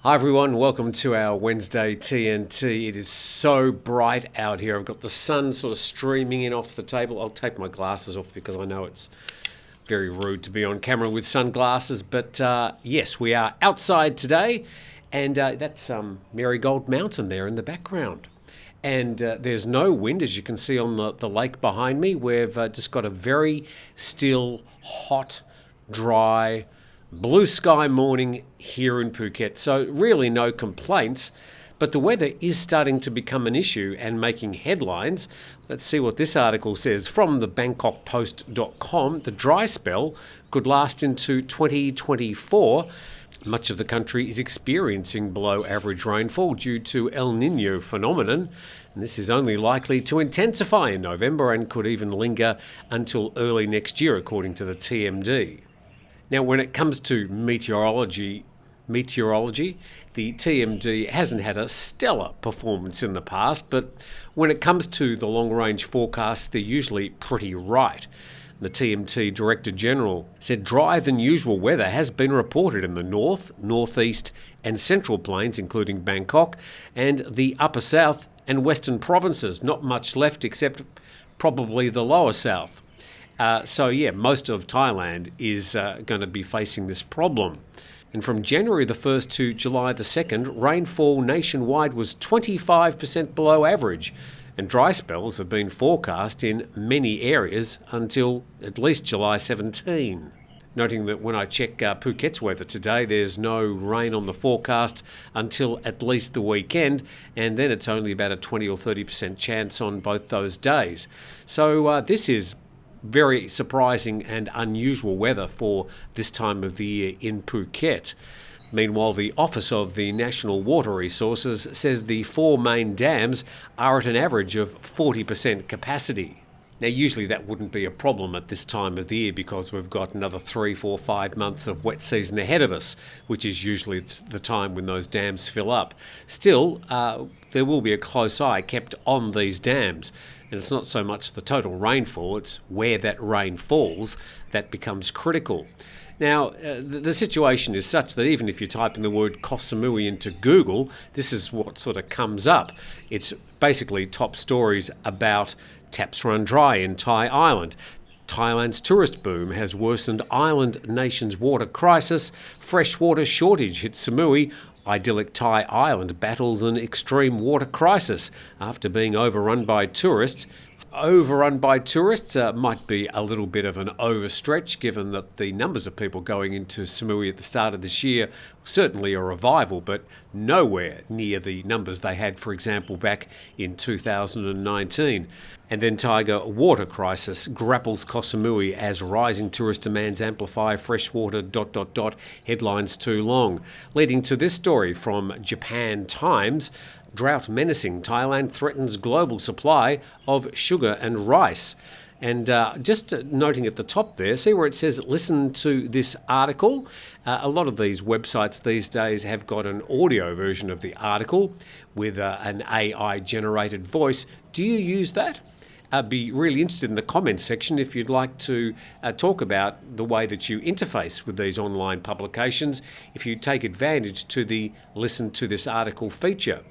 Hi everyone, welcome to our Wednesday TNT. It is so bright out here. I've got the sun sort of streaming in off the table. I'll take my glasses off because I know it's very rude to be on camera with sunglasses. But yes, we are outside today, and that's Marigold Mountain there in the background. And there's no wind, as you can see on the lake behind me. We've just got a very still, hot, dry, blue sky morning here in Phuket. So really no complaints, but the weather is starting to become an issue and making headlines. Let's see what this article says. From the bangkokpost.com, the dry spell could last into 2024. Much of the country is experiencing below average rainfall due to El Niño phenomenon, and this is only likely to intensify in November and could even linger until early next year, according to the TMD. Now, when it comes to meteorology, the TMD hasn't had a stellar performance in the past, but when it comes to the long-range forecasts, they're usually pretty right. The TMT Director General said drier than usual weather has been reported in the north, northeast and central plains, including Bangkok, and the upper south and western provinces. Not much left except probably the lower south. Most of Thailand is going to be facing this problem. And from January the 1st to July the 2nd, rainfall nationwide was 25% below average, and dry spells have been forecast in many areas until at least July 17. Noting that when I check Phuket's weather today, there's no rain on the forecast until at least the weekend, and then it's only about a 20 or 30% chance on both those days. So this is very surprising and unusual weather for this time of the year in Phuket. Meanwhile, the Office of the National Water Resources says the four main dams are at an average of 40% capacity. Now, usually that wouldn't be a problem at this time of the year because we've got another 3, 4, 5 months of wet season ahead of us, which is usually the time when those dams fill up. Still, there will be a close eye kept on these dams. And it's not so much the total rainfall, it's where that rain falls that becomes critical. Now, the situation is such that even if you type in the word Koh Samui into Google, this is what sort of comes up. It's basically top stories about taps run dry in Thai Island. Thailand's tourist boom has worsened island nation's water crisis. Freshwater shortage hits Samui. Idyllic Thai Island battles an extreme water crisis after being overrun by tourists. Overrun by tourists might be a little bit of an overstretch, given that the numbers of people going into Samui at the start of this year certainly a revival, but nowhere near the numbers they had, for example, back in 2019. And then Tiger water crisis grapples Koh Samui as rising tourist demands amplify freshwater ... headlines too long. Leading to this story from Japan Times. Drought menacing Thailand threatens global supply of sugar and rice. And just noting at the top there, see where it says listen to this article? A lot of these websites these days have got an audio version of the article with an AI-generated voice. Do you use that? I'd be really interested in the comments section if you'd like to talk about the way that you interface with these online publications, if you take advantage to the listen to this article feature.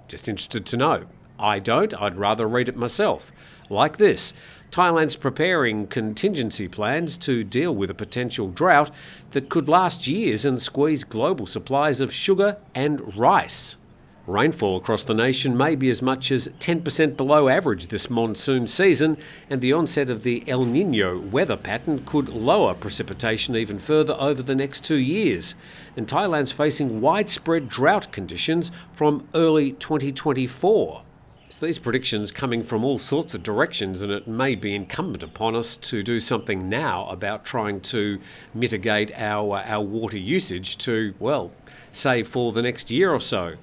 Just interested to know. I don't. I'd rather read it myself. Like this. Thailand's preparing contingency plans to deal with a potential drought that could last years and squeeze global supplies of sugar and rice. Rainfall across the nation may be as much as 10% below average this monsoon season, and the onset of the El Niño weather pattern could lower precipitation even further over the next 2 years. And Thailand's facing widespread drought conditions from early 2024. So these predictions coming from all sorts of directions, and it may be incumbent upon us to do something now about trying to mitigate our water usage to, well, say for the next year or so.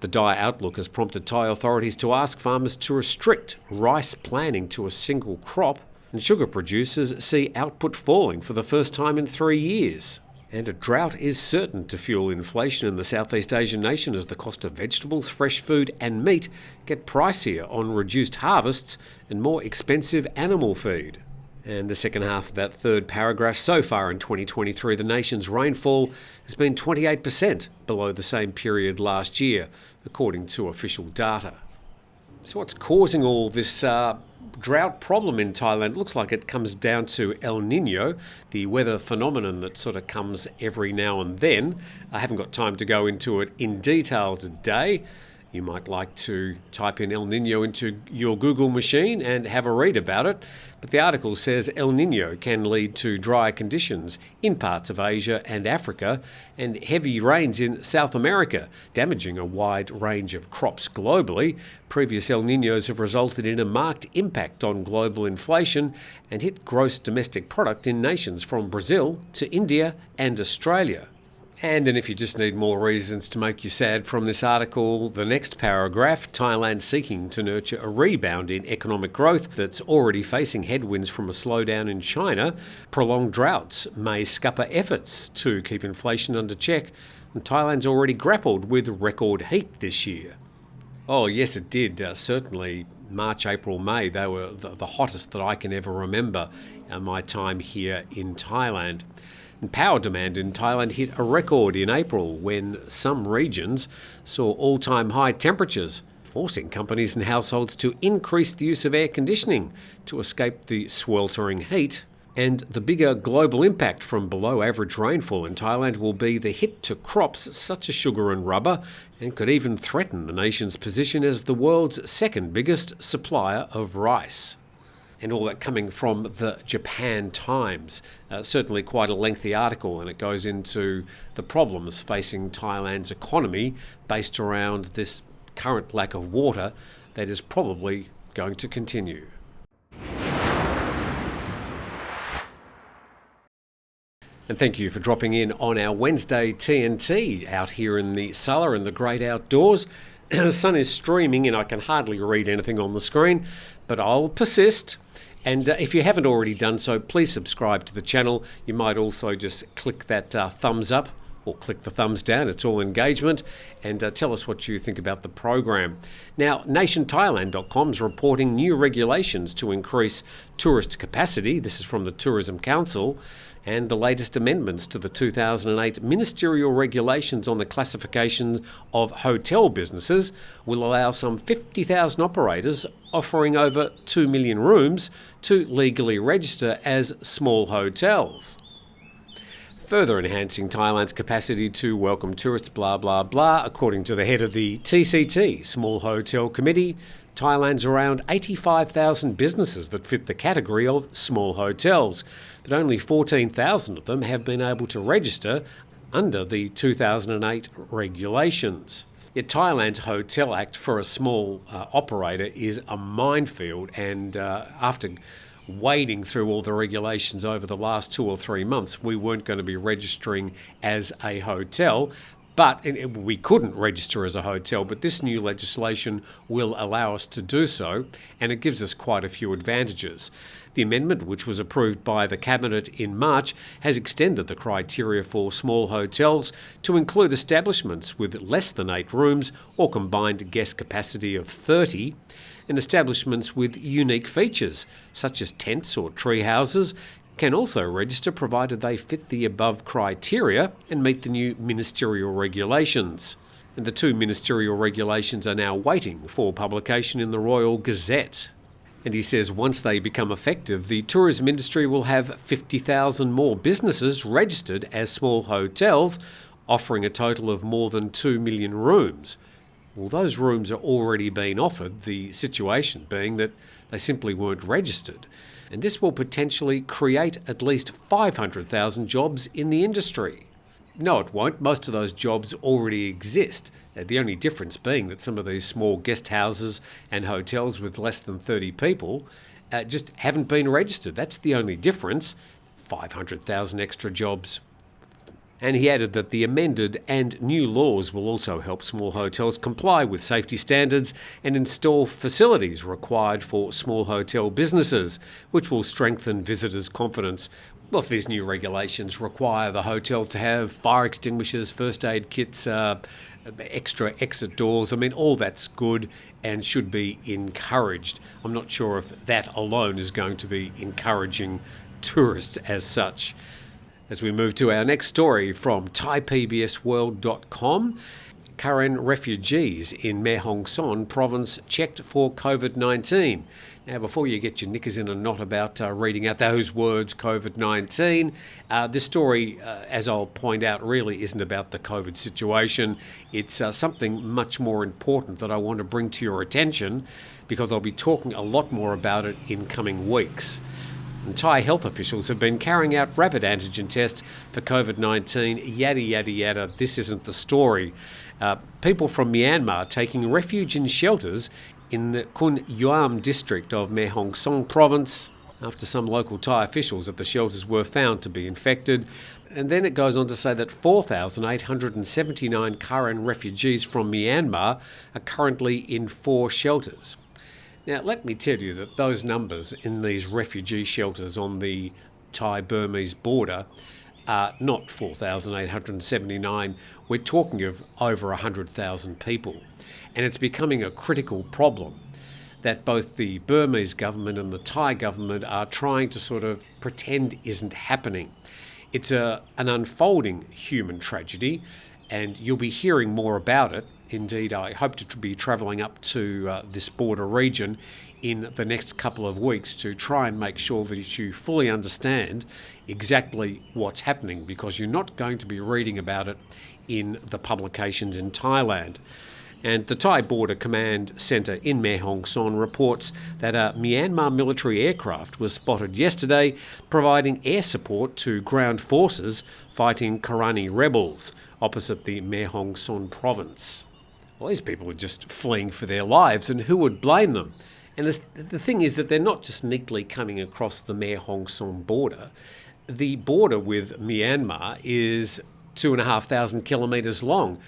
The dire outlook has prompted Thai authorities to ask farmers to restrict rice planting to a single crop, and sugar producers see output falling for the first time in 3 years. And a drought is certain to fuel inflation in the Southeast Asian nation as the cost of vegetables, fresh food and meat get pricier on reduced harvests and more expensive animal feed. And the second half of that third paragraph, so far in 2023, the nation's rainfall has been 28% below the same period last year, according to official data. So what's causing all this drought problem in Thailand? Looks like it comes down to El Niño, the weather phenomenon that sort of comes every now and then. I haven't got time to go into it in detail today. You might like to type in El Niño into your Google machine and have a read about it. But the article says El Niño can lead to dry conditions in parts of Asia and Africa and heavy rains in South America, damaging a wide range of crops globally. Previous El Niños have resulted in a marked impact on global inflation and hit gross domestic product in nations from Brazil to India and Australia. And then if you just need more reasons to make you sad from this article, the next paragraph, Thailand seeking to nurture a rebound in economic growth that's already facing headwinds from a slowdown in China. Prolonged droughts may scupper efforts to keep inflation under check, and Thailand's already grappled with record heat this year. Oh yes, it did. Certainly March, April, May, they were the hottest that I can ever remember in my time here in Thailand. And power demand in Thailand hit a record in April when some regions saw all-time high temperatures, forcing companies and households to increase the use of air conditioning to escape the sweltering heat. And the bigger global impact from below-average rainfall in Thailand will be the hit to crops such as sugar and rubber, and could even threaten the nation's position as the world's second biggest supplier of rice. And all that coming from the Japan Times. Certainly quite a lengthy article, and it goes into the problems facing Thailand's economy based around this current lack of water that is probably going to continue. And thank you for dropping in on our Wednesday TNT out here in the cellar in the great outdoors. The sun is streaming and I can hardly read anything on the screen, but I'll persist. And if you haven't already done so, please subscribe to the channel. You might also just click that thumbs up or click the thumbs down. It's all engagement. And tell us what you think about the program. Now, NationThailand.com is reporting new regulations to increase tourist capacity. This is from the Tourism Council. And the latest amendments to the 2008 Ministerial Regulations on the Classification of Hotel Businesses will allow some 50,000 operators offering over 2 million rooms to legally register as small hotels. Further enhancing Thailand's capacity to welcome tourists, blah, blah, blah. According to the head of the TCT, Small Hotel Committee, Thailand's around 85,000 businesses that fit the category of small hotels, but only 14,000 of them have been able to register under the 2008 regulations. Yet Thailand's Hotel Act for a small operator is a minefield, and after wading through all the regulations over the last 2 or 3 months, we weren't going to be registering as a hotel. But we couldn't register as a hotel, but this new legislation will allow us to do so, and it gives us quite a few advantages. The amendment, which was approved by the Cabinet in March, has extended the criteria for small hotels to include establishments with less than 8 rooms or combined guest capacity of 30, and establishments with unique features, such as tents or tree houses, can also register provided they fit the above criteria and meet the new ministerial regulations. And the 2 ministerial regulations are now waiting for publication in the Royal Gazette. And he says once they become effective, the tourism industry will have 50,000 more businesses registered as small hotels, offering a total of more than 2 million rooms. Well, those rooms are already being offered, the situation being that they simply weren't registered. And this will potentially create at least 500,000 jobs in the industry. No, it won't. Most of those jobs already exist. The only difference being that some of these small guest houses and hotels with less than 30 people just haven't been registered. That's the only difference. 500,000 extra jobs. And he added that the amended and new laws will also help small hotels comply with safety standards and install facilities required for small hotel businesses, which will strengthen visitors' confidence. Well, if these new regulations require the hotels to have fire extinguishers, first aid kits, extra exit doors, all that's good and should be encouraged. I'm not sure if that alone is going to be encouraging tourists as such. As we move to our next story from ThaiPBSWorld.com, Karen refugees in Mae Hong Son province checked for COVID-19. Now, before you get your knickers in a knot about reading out those words, COVID-19, this story, as I'll point out, really isn't about the COVID situation. It's something much more important that I want to bring to your attention because I'll be talking a lot more about it in coming weeks. And Thai health officials have been carrying out rapid antigen tests for COVID-19, yada, yada, yada. This isn't the story. People from Myanmar taking refuge in shelters in the Kun Yuam district of Mae Hong Son province after some local Thai officials at the shelters were found to be infected. And then it goes on to say that 4,879 Karen refugees from Myanmar are currently in 4 shelters. Now, let me tell you that those numbers in these refugee shelters on the Thai-Burmese border are not 4,879. We're talking of over 100,000 people. And it's becoming a critical problem that both the Burmese government and the Thai government are trying to sort of pretend isn't happening. It's an unfolding human tragedy, and you'll be hearing more about it. Indeed, I hope to be travelling up to this border region in the next couple of weeks to try and make sure that you fully understand exactly what's happening, because you're not going to be reading about it in the publications in Thailand. And the Thai Border Command Centre in Mae Hong Son reports that a Myanmar military aircraft was spotted yesterday providing air support to ground forces fighting Kareni rebels opposite the Mae Hong Son province. Well, these people are just fleeing for their lives, and who would blame them? And the thing is that they're not just neatly coming across the Mae Hong Son border. The border with Myanmar is 2,500 kilometres long,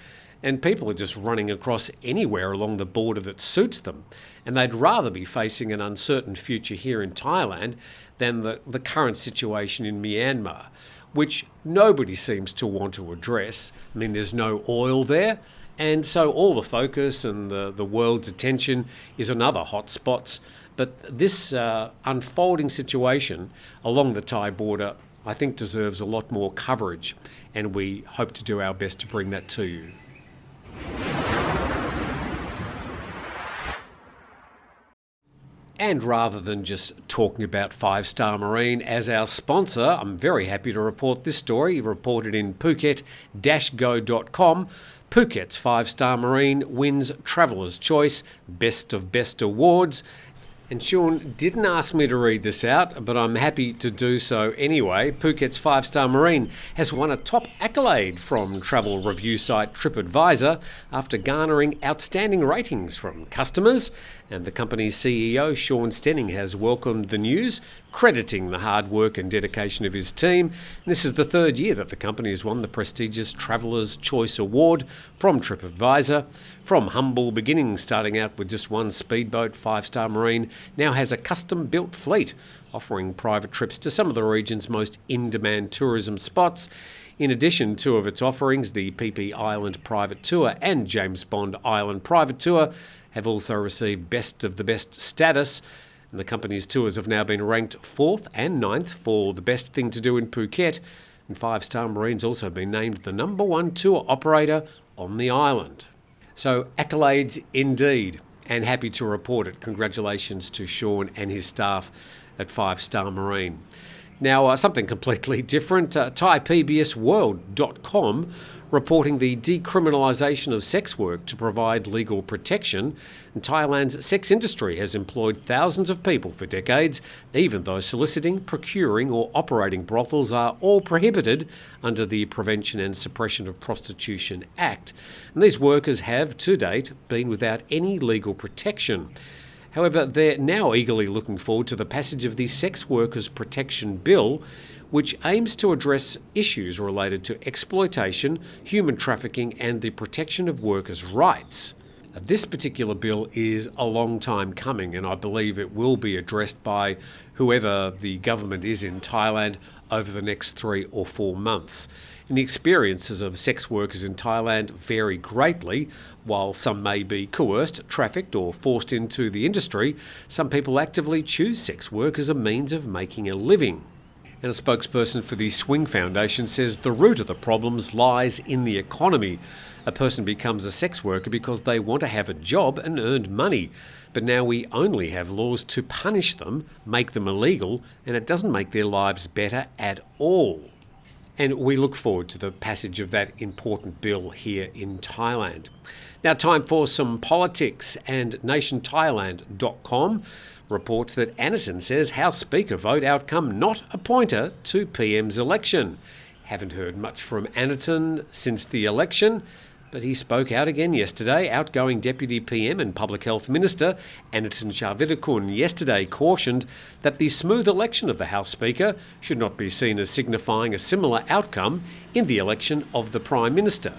and people are just running across anywhere along the border that suits them. And they'd rather be facing an uncertain future here in Thailand than the current situation in Myanmar, which nobody seems to want to address. There's no oil there. And so all the focus and the world's attention is on other hotspots. But this unfolding situation along the Thai border, I think, deserves a lot more coverage. And we hope to do our best to bring that to you. And rather than just talking about 5-Star Marine as our sponsor, I'm very happy to report this story, reported in Phuket-Go.com. Phuket's 5-Star Marine wins Traveller's Choice Best of Best Awards. And Sean didn't ask me to read this out, but I'm happy to do so anyway. Phuket's 5-Star Marine has won a top accolade from travel review site TripAdvisor after garnering outstanding ratings from customers. And the company's CEO, Sean Stenning, has welcomed the news, crediting the hard work and dedication of his team. This is the 3rd year that the company has won the prestigious Traveller's Choice Award from TripAdvisor. From humble beginnings, starting out with just one speedboat, 5-Star Marine now has a custom-built fleet, offering private trips to some of the region's most in-demand tourism spots. In addition, 2 of its offerings, the PP Island Private Tour and James Bond Island Private Tour, have also received Best of the Best status. And the company's tours have now been ranked 4th and 9th for the best thing to do in Phuket. And 5-Star Marine's also been named the #1 tour operator on the island. So accolades indeed, and happy to report it. Congratulations to Sean and his staff at 5-Star Marine. Now, something completely different. ThaiPBSWorld.com reporting the decriminalisation of sex work to provide legal protection. And Thailand's sex industry has employed thousands of people for decades, even though soliciting, procuring or operating brothels are all prohibited under the Prevention and Suppression of Prostitution Act. And these workers have, to date, been without any legal protection. However, they're now eagerly looking forward to the passage of the Sex Workers Protection Bill, which aims to address issues related to exploitation, human trafficking and the protection of workers' rights. This particular bill is a long time coming, and I believe it will be addressed by whoever the government is in Thailand over the next 3 or 4 months. And the experiences of sex workers in Thailand vary greatly. While some may be coerced, trafficked or forced into the industry, some people actively choose sex work as a means of making a living. And a spokesperson for the Swing Foundation says the root of the problems lies in the economy. A person becomes a sex worker because they want to have a job and earn money. But now we only have laws to punish them, make them illegal, and it doesn't make their lives better at all. And we look forward to the passage of that important bill here in Thailand. Now, time for some politics, and nationthailand.com reports that Aniton says House Speaker vote outcome not a pointer to PM's election. Haven't heard much from Aniton since the election, but he spoke out again yesterday. Outgoing Deputy PM and Public Health Minister Aniton Charnvirakul yesterday cautioned that the smooth election of the House Speaker should not be seen as signifying a similar outcome in the election of the Prime Minister.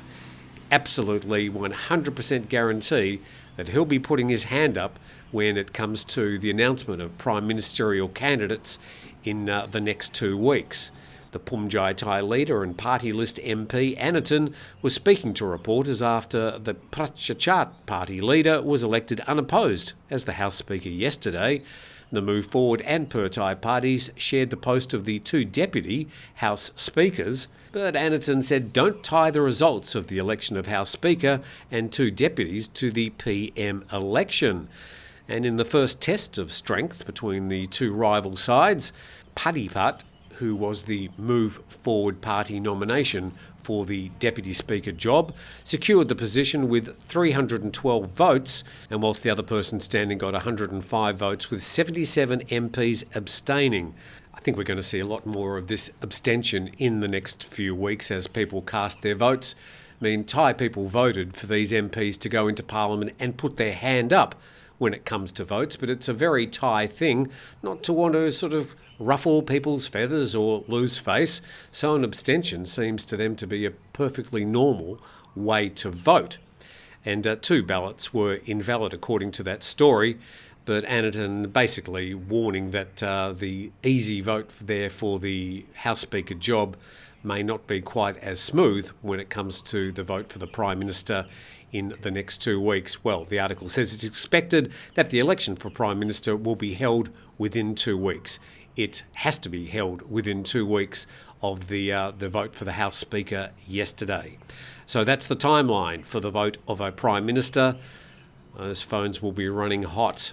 Absolutely 100% guarantee that he'll be putting his hand up when it comes to the announcement of Prime Ministerial candidates in the next 2 weeks. The Phumjai Thai leader and party list MP Aniton was speaking to reporters after the Prachachat party leader was elected unopposed as the House Speaker yesterday. The Move Forward and Pheu parties shared the post of the 2 deputy House Speakers, but Aniton said don't tie the results of the election of House Speaker and 2 deputies to the PM election. And in the first test of strength between the 2 rival sides, Padipat, who was the Move Forward party nomination for the Deputy Speaker job, secured the position with 312 votes, and whilst the other person standing got 105 votes, with 77 MPs abstaining. I think we're going to see a lot more of this abstention in the next few weeks as people cast their votes. I mean, Thai people voted for these MPs to go into Parliament and put their hand up when it comes to votes, but it's a very Thai thing not to want to sort of ruffle people's feathers or lose face, so an abstention seems to them to be a perfectly normal way to vote. And 2 ballots were invalid according to that story, but Aniton basically warning that the easy vote there for the House Speaker job may not be quite as smooth when it comes to the vote for the Prime Minister in the next 2 weeks. Well, the article says it's expected that the election for Prime Minister will be held within 2 weeks. It has to be held within 2 weeks of the vote for the House Speaker yesterday. So that's the timeline for the vote of a Prime Minister. Those phones will be running hot.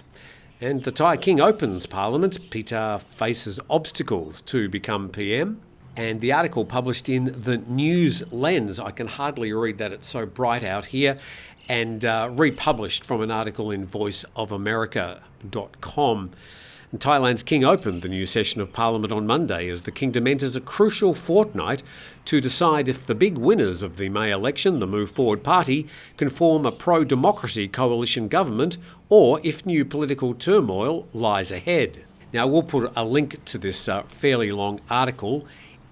And the Thai King opens Parliament. Pita faces obstacles to become PM. And the article published in the News Lens, I can hardly read that, it's so bright out here, and republished from an article in voiceofamerica.com. And Thailand's King opened the new session of Parliament on Monday as the kingdom enters a crucial fortnight to decide if the big winners of the May election, the Move Forward Party, can form a pro-democracy coalition government or if new political turmoil lies ahead. Now, we'll put a link to this fairly long article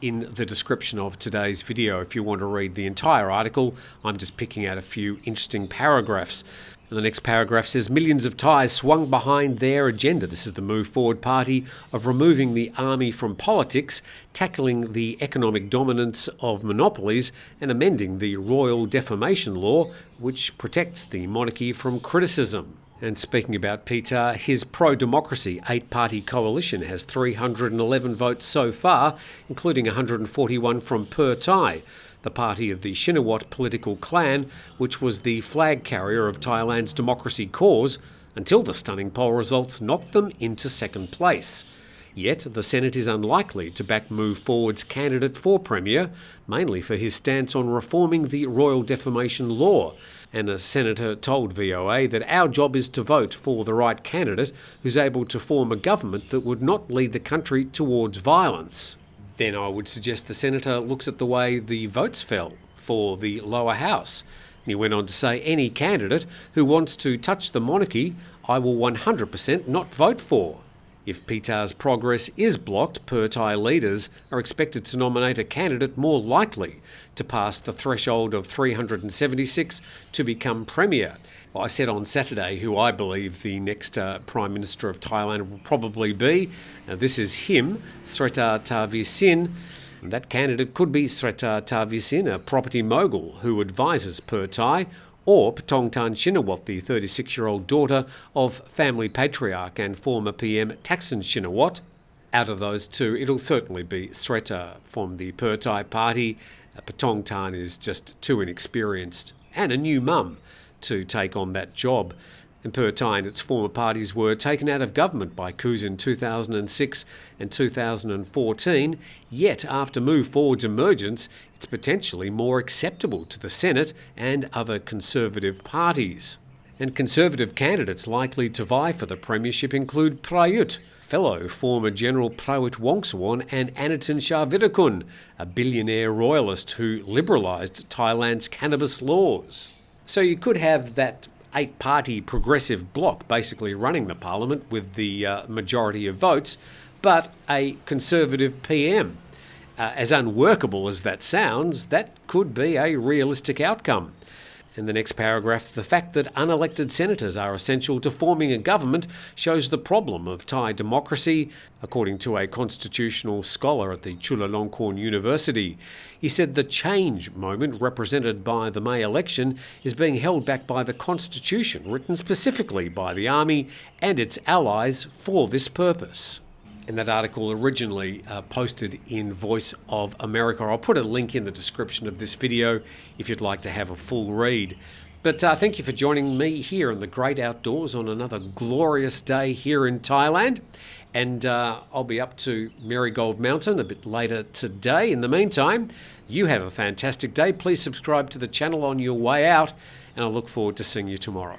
in the description of today's video if you want to read the entire article. I'm just picking out a few interesting paragraphs. And the next paragraph says millions of Thais swung behind their agenda. This is the Move Forward Party of removing the army from politics, tackling the economic dominance of monopolies and amending the royal defamation law, which protects the monarchy from criticism. And speaking about Pita, his pro-democracy 8-party coalition has 311 votes so far, including 141 from Pheu, the party of the Shinawat political clan, which was the flag carrier of Thailand's democracy cause, until the stunning poll results knocked them into second place. Yet the Senate is unlikely to back Move Forward's candidate for Premier, mainly for his stance on reforming the royal defamation law. And a senator told VOA that our job is to vote for the right candidate who's able to form a government that would not lead the country towards violence. Then I would suggest the senator looks at the way the votes fell for the lower house. And he went on to say any candidate who wants to touch the monarchy, I will 100% not vote for. If PTA's progress is blocked, Thai leaders are expected to nominate a candidate more likely to pass the threshold of 376 to become premier. Well, I said on Saturday who I believe the next Prime Minister of Thailand will probably be. Now, this is him, Srettha Thavisin. That candidate could be Srettha Thavisin, a property mogul who advises Thai, or Paetongtarn Shinawatra, the 36-year-old daughter of family patriarch and former PM Thaksin Shinawatra. Out of those two, it'll certainly be Srettha from the Thai party. Paetongtarn is just too inexperienced and a new mum to take on that job. And Thai and its former parties were taken out of government by coups in 2006 and 2014, yet after Move Forward's emergence, it's potentially more acceptable to the Senate and other conservative parties. And conservative candidates likely to vie for the premiership include Prayut, fellow former General Prawit Wongsuwon, and Anitin Sharvirakun, a billionaire royalist who liberalised Thailand's cannabis laws. So you could have that 8-party progressive bloc basically running the parliament with the majority of votes, but a conservative PM. As unworkable as that sounds, that could be a realistic outcome. In the next paragraph, the fact that unelected senators are essential to forming a government shows the problem of Thai democracy, according to a constitutional scholar at the Chulalongkorn University. He said the change moment represented by the May election is being held back by the constitution written specifically by the army and its allies for this purpose. And that article originally posted in Voice of America. I'll put a link in the description of this video if you'd like to have a full read. But thank you for joining me here in the great outdoors on another glorious day here in Thailand. And I'll be up to Marigold Mountain a bit later today. In the meantime, you have a fantastic day. Please subscribe to the channel on your way out, and I look forward to seeing you tomorrow.